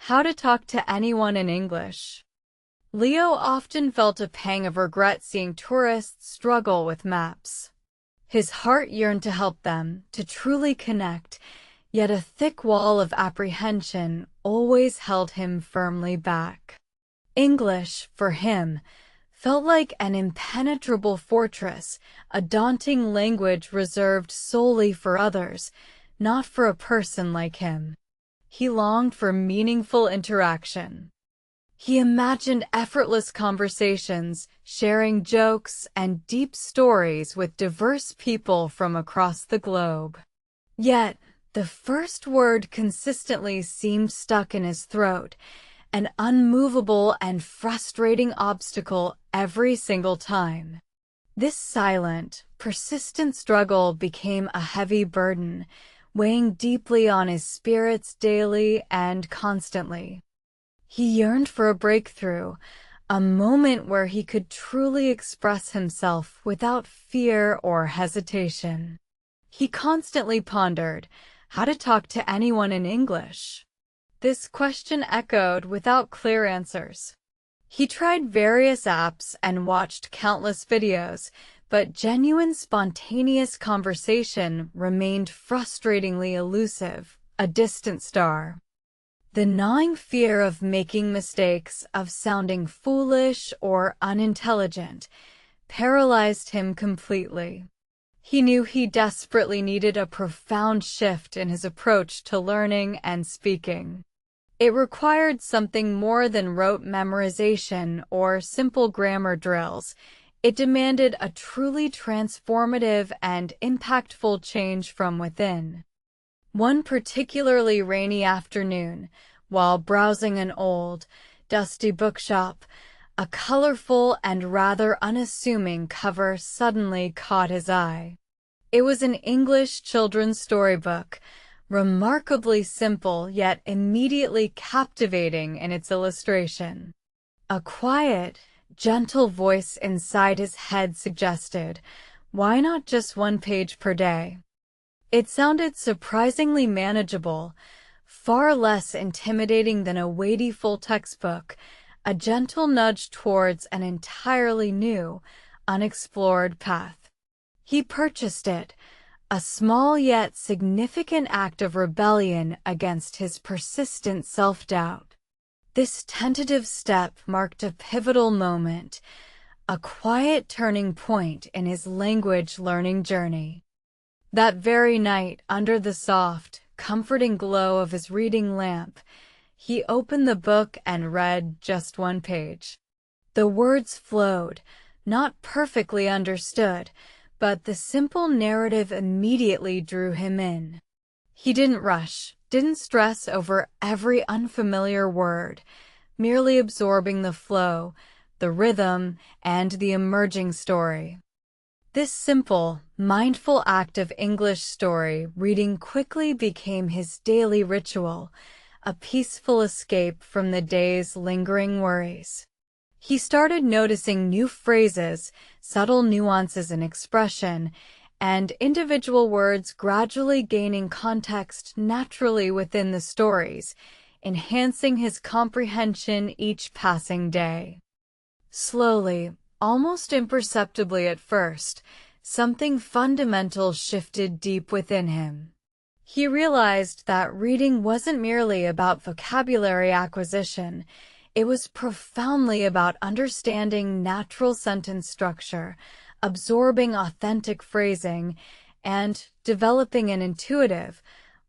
How to talk to anyone in English. Leo often felt a pang of regret seeing tourists struggle with maps. His heart yearned to help them, to truly connect, yet a thick wall of apprehension always held him firmly back. English, for him, felt like an impenetrable fortress, a daunting language reserved solely for others, not for a person like him. He longed for meaningful interaction. He imagined effortless conversations, sharing jokes and deep stories with diverse people from across the globe. Yet, the first word consistently seemed stuck in his throat, an unmovable and frustrating obstacle every single time. This silent, persistent struggle became a heavy burden, weighing deeply on his spirits daily and constantly. He yearned for a breakthrough, a moment where he could truly express himself without fear or hesitation. He constantly pondered how to talk to anyone in English. This question echoed without clear answers. He tried various apps and watched countless videos, but genuine, spontaneous conversation remained frustratingly elusive, a distant star. The gnawing fear of making mistakes, of sounding foolish or unintelligent, paralyzed him completely. He knew he desperately needed a profound shift in his approach to learning and speaking. It required something more than rote memorization or simple grammar drills. It demanded a truly transformative and impactful change from within. One particularly rainy afternoon, while browsing an old, dusty bookshop, a colorful and rather unassuming cover suddenly caught his eye. It was an English children's storybook, remarkably simple yet immediately captivating in its illustration. A quiet, gentle voice inside his head suggested, "Why not just one page per day?" It sounded surprisingly manageable, far less intimidating than a weighty full textbook, a gentle nudge towards an entirely new, unexplored path. He purchased it, a small yet significant act of rebellion against his persistent self-doubt. This tentative step marked a pivotal moment, a quiet turning point in his language learning journey. That very night, under the soft, comforting glow of his reading lamp, he opened the book and read just one page. The words flowed, not perfectly understood, but the simple narrative immediately drew him in. He didn't rush, didn't stress over every unfamiliar word, merely absorbing the flow, the rhythm, and the emerging story. This simple, mindful act of English story reading quickly became his daily ritual, a peaceful escape from the day's lingering worries. He started noticing new phrases, subtle nuances in expression, and individual words gradually gaining context naturally within the stories, enhancing his comprehension each passing day. Slowly, almost imperceptibly at first, something fundamental shifted deep within him. He realized that reading wasn't merely about vocabulary acquisition. It was profoundly about understanding natural sentence structure, absorbing authentic phrasing, and developing an intuitive,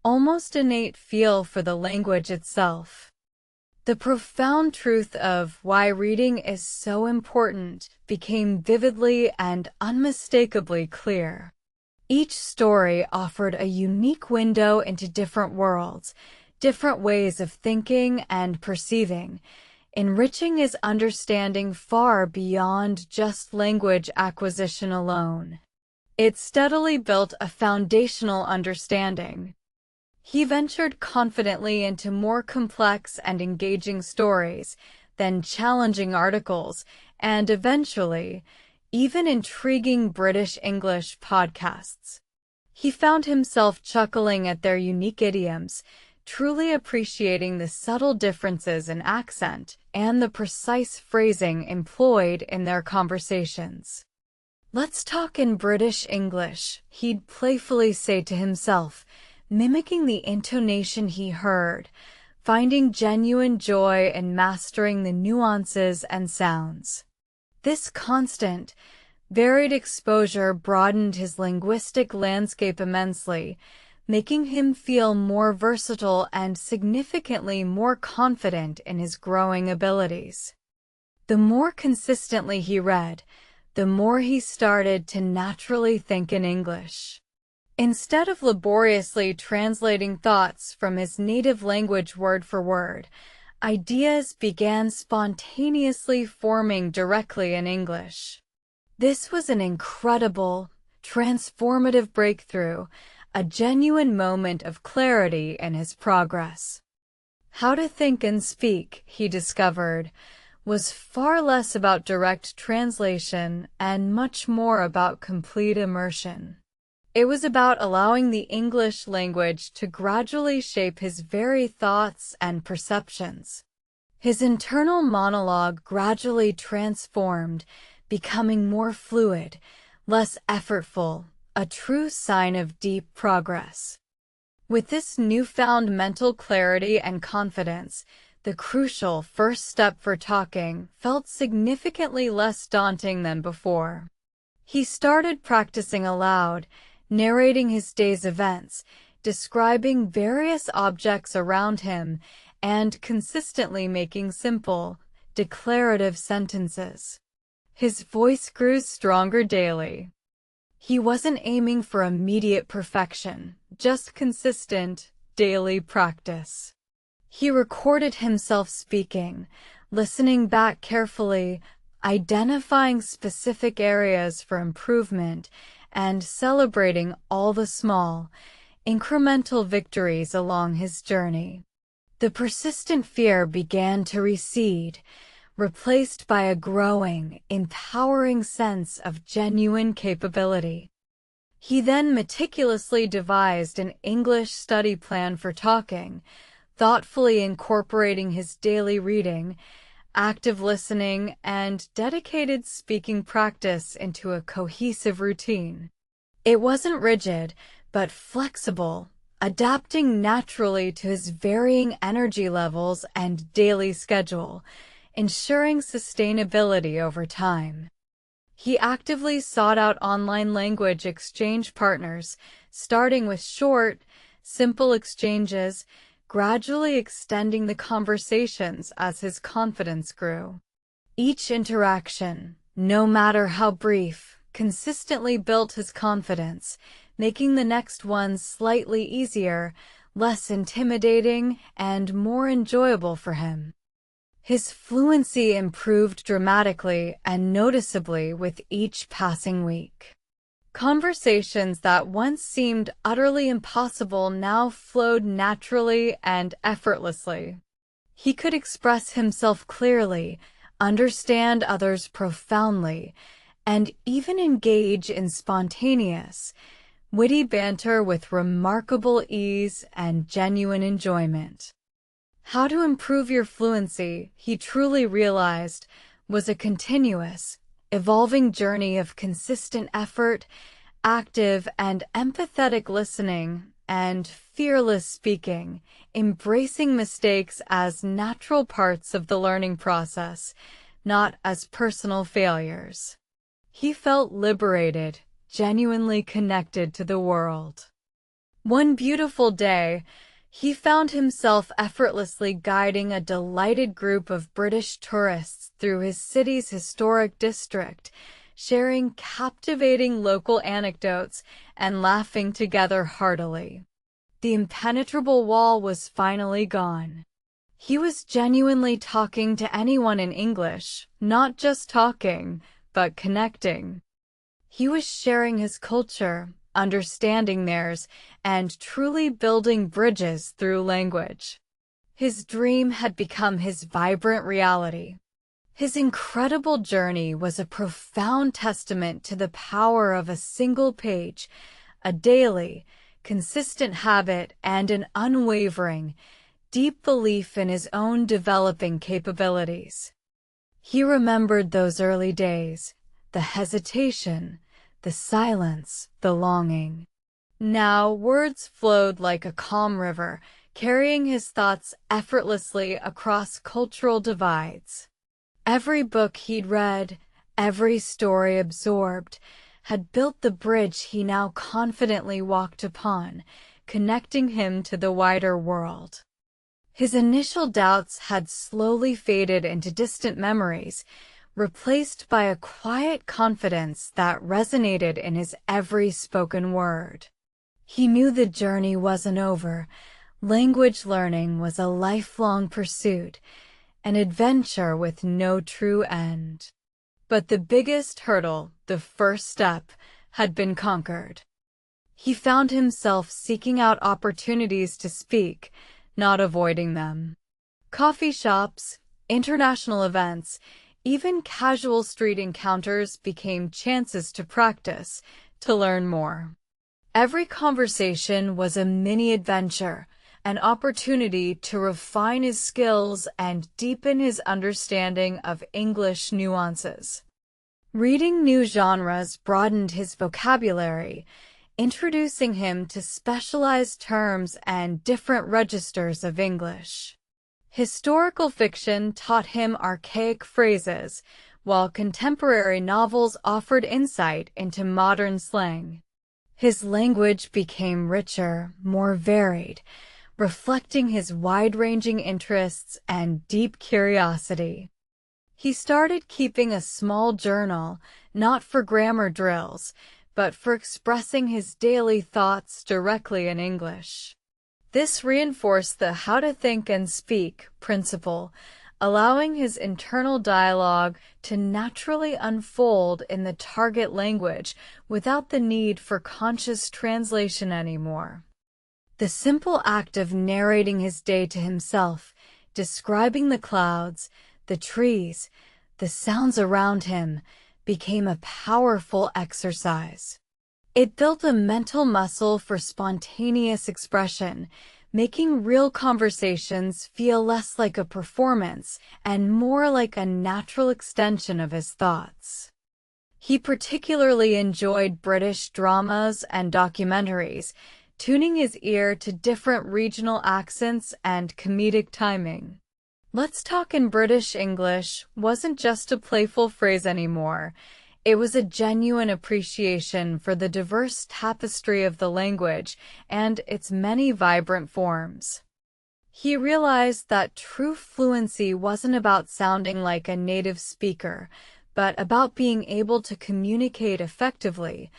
almost innate feel for the language itself. The profound truth of why reading is so important became vividly and unmistakably clear. Each story offered a unique window into different worlds, different ways of thinking and perceiving, enriching his understanding far beyond just language acquisition alone. It steadily built a foundational understanding. He ventured confidently into more complex and engaging stories, then challenging articles, and eventually, even intriguing British English podcasts. He found himself chuckling at their unique idioms, truly appreciating the subtle differences in accent and the precise phrasing employed in their conversations. "Let's talk in British English," he'd playfully say to himself, mimicking the intonation he heard, finding genuine joy in mastering the nuances and sounds. This constant, varied exposure broadened his linguistic landscape immensely, making him feel more versatile and significantly more confident in his growing abilities. The more consistently he read, the more he started to naturally think in English. Instead of laboriously translating thoughts from his native language word for word, ideas began spontaneously forming directly in English. This was an incredible, transformative breakthrough, a genuine moment of clarity in his progress. How to think and speak, he discovered, was far less about direct translation and much more about complete immersion. It was about allowing the English language to gradually shape his very thoughts and perceptions. His internal monologue gradually transformed, becoming more fluid, less effortful, a true sign of deep progress. With this newfound mental clarity and confidence, the crucial first step for talking felt significantly less daunting than before. He started practicing aloud, narrating his day's events, describing various objects around him, and consistently making simple, declarative sentences. His voice grew stronger daily. He wasn't aiming for immediate perfection, just consistent, daily practice. He recorded himself speaking, listening back carefully, identifying specific areas for improvement, and celebrating all the small, incremental victories along his journey. The persistent fear began to recede, replaced by a growing, empowering sense of genuine capability. He then meticulously devised an English study plan for talking, thoughtfully incorporating his daily reading, active listening, and dedicated speaking practice into a cohesive routine. It wasn't rigid, but flexible, adapting naturally to his varying energy levels and daily schedule, ensuring sustainability over time. He actively sought out online language exchange partners, starting with short, simple exchanges, gradually extending the conversations as his confidence grew. Each interaction, no matter how brief, consistently built his confidence, making the next one slightly easier, less intimidating, and more enjoyable for him. His fluency improved dramatically and noticeably with each passing week. Conversations that once seemed utterly impossible now flowed naturally and effortlessly. He could express himself clearly, understand others profoundly, and even engage in spontaneous, witty banter with remarkable ease and genuine enjoyment. How to improve your fluency, he truly realized, was a continuous, evolving journey of consistent effort, active and empathetic listening, and fearless speaking, embracing mistakes as natural parts of the learning process, not as personal failures. He felt liberated, genuinely connected to the world. One beautiful day, he found himself effortlessly guiding a delighted group of British tourists through his city's historic district, sharing captivating local anecdotes and laughing together heartily. The impenetrable wall was finally gone. He was genuinely talking to anyone in English, not just talking, but connecting. He was sharing his culture, understanding theirs, and truly building bridges through language. His dream had become his vibrant reality. His incredible journey was a profound testament to the power of a single page, a daily, consistent habit, and an unwavering, deep belief in his own developing capabilities. He remembered those early days, the hesitation, the silence, the longing. Now words flowed like a calm river, carrying his thoughts effortlessly across cultural divides. Every book he'd read, every story absorbed, had built the bridge he now confidently walked upon, connecting him to the wider world. His initial doubts had slowly faded into distant memories, replaced by a quiet confidence that resonated in his every spoken word. He knew the journey wasn't over. Language learning was a lifelong pursuit, an adventure with no true end. But the biggest hurdle, the first step, had been conquered. He found himself seeking out opportunities to speak, not avoiding them. Coffee shops, international events, even casual street encounters became chances to practice, to learn more. Every conversation was a mini-adventure, an opportunity to refine his skills and deepen his understanding of English nuances. Reading new genres broadened his vocabulary, introducing him to specialized terms and different registers of English. Historical fiction taught him archaic phrases, while contemporary novels offered insight into modern slang. His language became richer, more varied, reflecting his wide-ranging interests and deep curiosity. He started keeping a small journal, not for grammar drills, but for expressing his daily thoughts directly in English. This reinforced the how to think and speak principle, allowing his internal dialogue to naturally unfold in the target language without the need for conscious translation anymore. The simple act of narrating his day to himself, describing the clouds, the trees, the sounds around him, became a powerful exercise. It built a mental muscle for spontaneous expression, making real conversations feel less like a performance and more like a natural extension of his thoughts. He particularly enjoyed British dramas and documentaries, tuning his ear to different regional accents and comedic timing. "Let's talk in British English" wasn't just a playful phrase anymore. It was a genuine appreciation for the diverse tapestry of the language and its many vibrant forms. He realized that true fluency wasn't about sounding like a native speaker, but about being able to communicate effectively,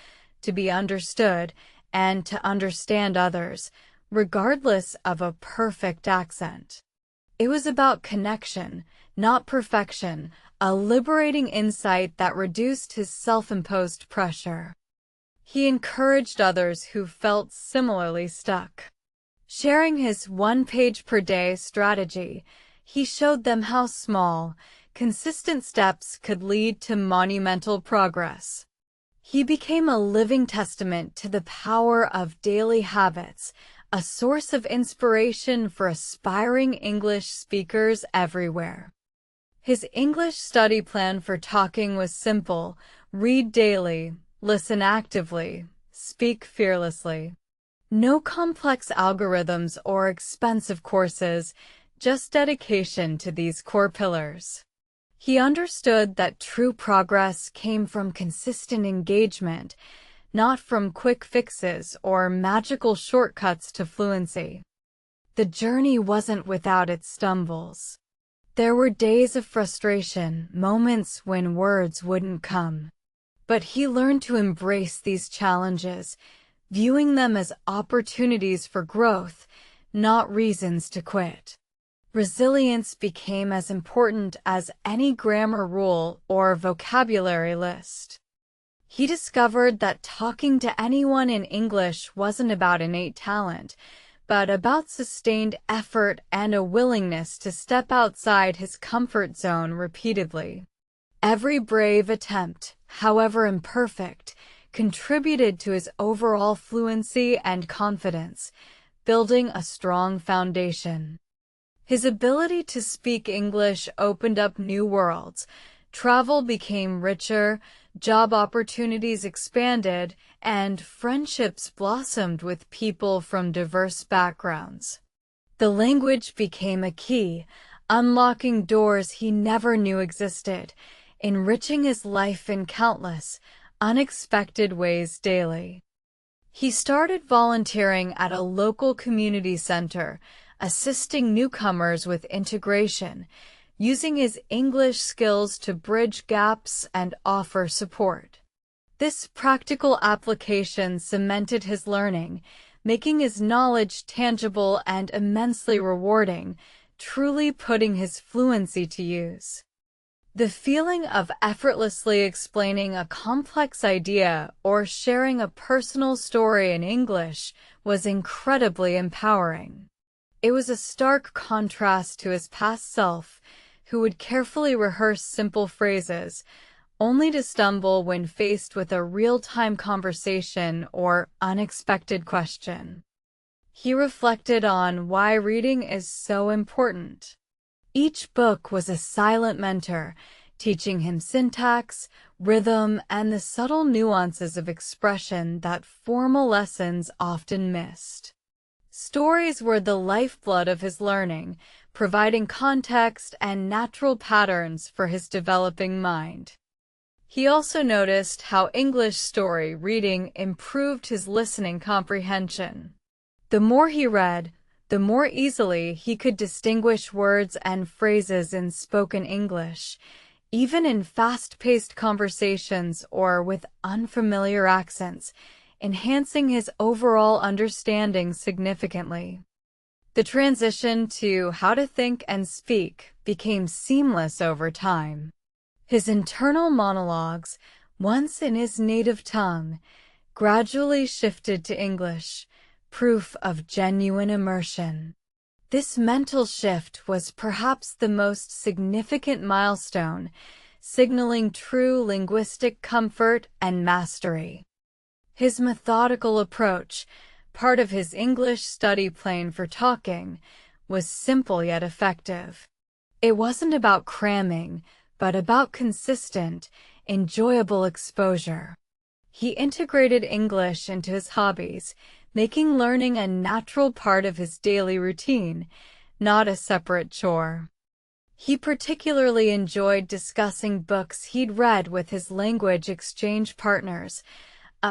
to be understood, and to understand others, regardless of a perfect accent. It was about connection, not perfection, a liberating insight that reduced his self-imposed pressure. He encouraged others who felt similarly stuck. Sharing his one-page-per-day strategy, he showed them how small, consistent steps could lead to monumental progress. He became a living testament to the power of daily habits, a source of inspiration for aspiring English speakers everywhere. His English study plan for talking was simple: read daily, listen actively, speak fearlessly. No complex algorithms or expensive courses, just dedication to these core pillars. He understood that true progress came from consistent engagement, not from quick fixes or magical shortcuts to fluency. The journey wasn't without its stumbles. There were days of frustration, moments when words wouldn't come. But he learned to embrace these challenges, viewing them as opportunities for growth, not reasons to quit. Resilience became as important as any grammar rule or vocabulary list. He discovered that talking to anyone in English wasn't about innate talent, but about sustained effort and a willingness to step outside his comfort zone repeatedly. Every brave attempt, however imperfect, contributed to his overall fluency and confidence, building a strong foundation. His ability to speak English opened up new worlds. Travel became richer, job opportunities expanded, and friendships blossomed with people from diverse backgrounds. The language became a key, unlocking doors he never knew existed, enriching his life in countless, unexpected ways daily. He started volunteering at a local community center, assisting newcomers with integration, using his English skills to bridge gaps and offer support. This practical application cemented his learning, making his knowledge tangible and immensely rewarding, truly putting his fluency to use. The feeling of effortlessly explaining a complex idea or sharing a personal story in English was incredibly empowering. It was a stark contrast to his past self, who would carefully rehearse simple phrases, only to stumble when faced with a real-time conversation or unexpected question. He reflected on why reading is so important. Each book was a silent mentor, teaching him syntax, rhythm, and the subtle nuances of expression that formal lessons often missed. Stories were the lifeblood of his learning, providing context and natural patterns for his developing mind. He also noticed how English story reading improved his listening comprehension. The more he read, the more easily he could distinguish words and phrases in spoken English, even in fast-paced conversations or with unfamiliar accents, enhancing his overall understanding significantly. The transition to how to think and speak became seamless over time. His internal monologues, once in his native tongue, gradually shifted to English, proof of genuine immersion. This mental shift was perhaps the most significant milestone, signaling true linguistic comfort and mastery. His methodical approach, part of his English study plan for talking, was simple yet effective. It wasn't about cramming, but about consistent, enjoyable exposure. He integrated English into his hobbies, making learning a natural part of his daily routine, not a separate chore. He particularly enjoyed discussing books he'd read with his language exchange partners,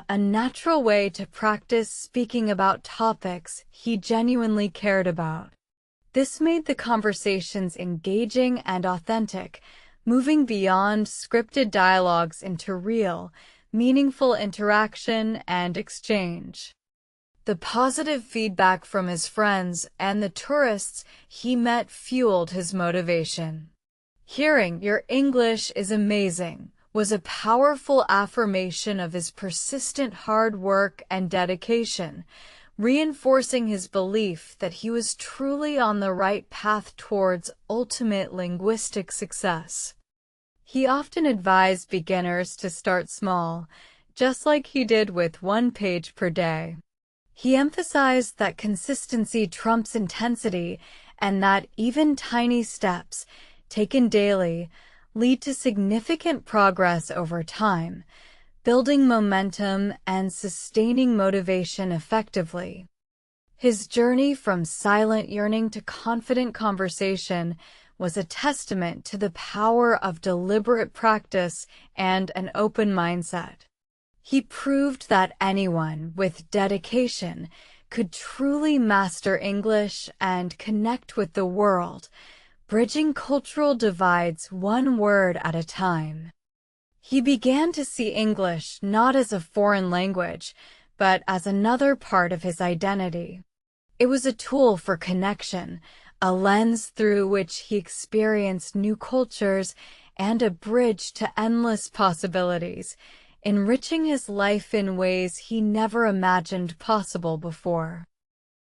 a natural way to practice speaking about topics he genuinely cared about. This made the conversations engaging and authentic, moving beyond scripted dialogues into real, meaningful interaction and exchange. The positive feedback from his friends and the tourists he met fueled his motivation. Hearing "Your English is amazing" was a powerful affirmation of his persistent hard work and dedication, reinforcing his belief that he was truly on the right path towards ultimate linguistic success. He often advised beginners to start small, just like he did with 1 page per day. He emphasized that consistency trumps intensity and that even tiny steps, taken daily, lead to significant progress over time, building momentum and sustaining motivation effectively. His journey from silent yearning to confident conversation was a testament to the power of deliberate practice and an open mindset. He proved that anyone with dedication could truly master English and connect with the world, bridging cultural divides one word at a time. He began to see English not as a foreign language, but as another part of his identity. It was a tool for connection, a lens through which he experienced new cultures, and a bridge to endless possibilities, enriching his life in ways he never imagined possible before.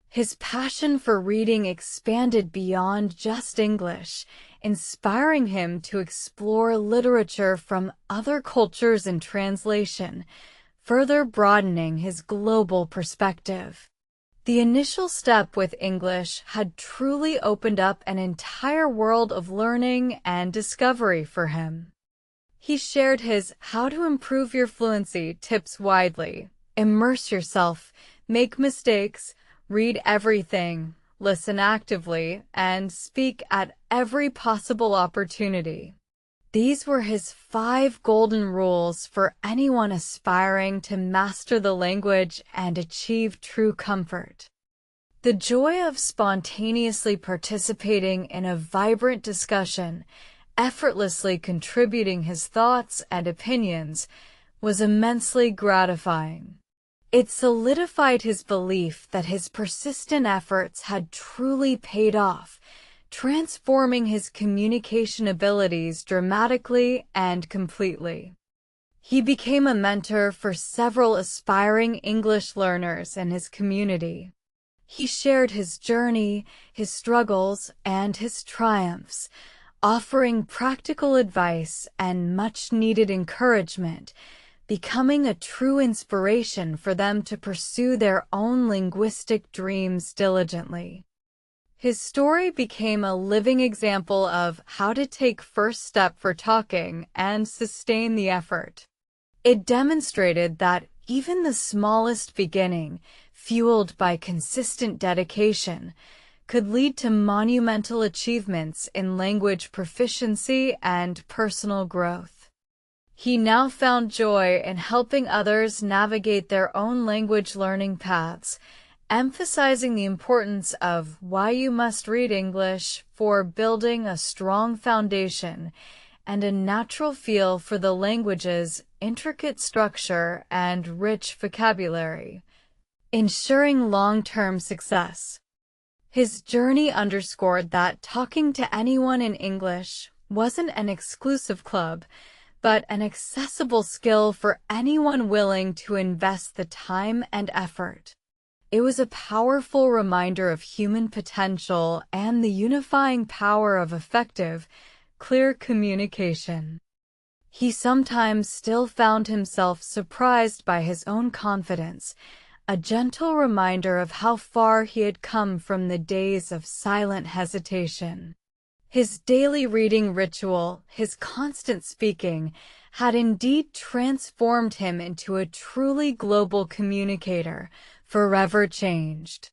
His passion for reading expanded beyond just English, inspiring him to explore literature from other cultures in translation, further broadening his global perspective. The initial step with English had truly opened up an entire world of learning and discovery for him. He shared his "How to Improve Your Fluency" tips widely. Immerse yourself, make mistakes, read everything, listen actively, and speak at every possible opportunity. These were his 5 golden rules for anyone aspiring to master the language and achieve true comfort. The joy of spontaneously participating in a vibrant discussion, effortlessly contributing his thoughts and opinions, was immensely gratifying. It solidified his belief that his persistent efforts had truly paid off, transforming his communication abilities dramatically and completely. He became a mentor for several aspiring English learners in his community. He shared his journey, his struggles, and his triumphs, offering practical advice and much-needed encouragement, becoming a true inspiration for them to pursue their own linguistic dreams diligently. His story became a living example of how to take first step for talking and sustain the effort. It demonstrated that even the smallest beginning, fueled by consistent dedication, could lead to monumental achievements in language proficiency and personal growth. He now found joy in helping others navigate their own language learning paths, emphasizing the importance of why you must read English for building a strong foundation and a natural feel for the language's intricate structure and rich vocabulary, ensuring long-term success. His journey underscored that talking to anyone in English wasn't an exclusive club, but an accessible skill for anyone willing to invest the time and effort. It was a powerful reminder of human potential and the unifying power of effective, clear communication. He sometimes still found himself surprised by his own confidence, a gentle reminder of how far he had come from the days of silent hesitation. His daily reading ritual, his constant speaking, had indeed transformed him into a truly global communicator, forever changed.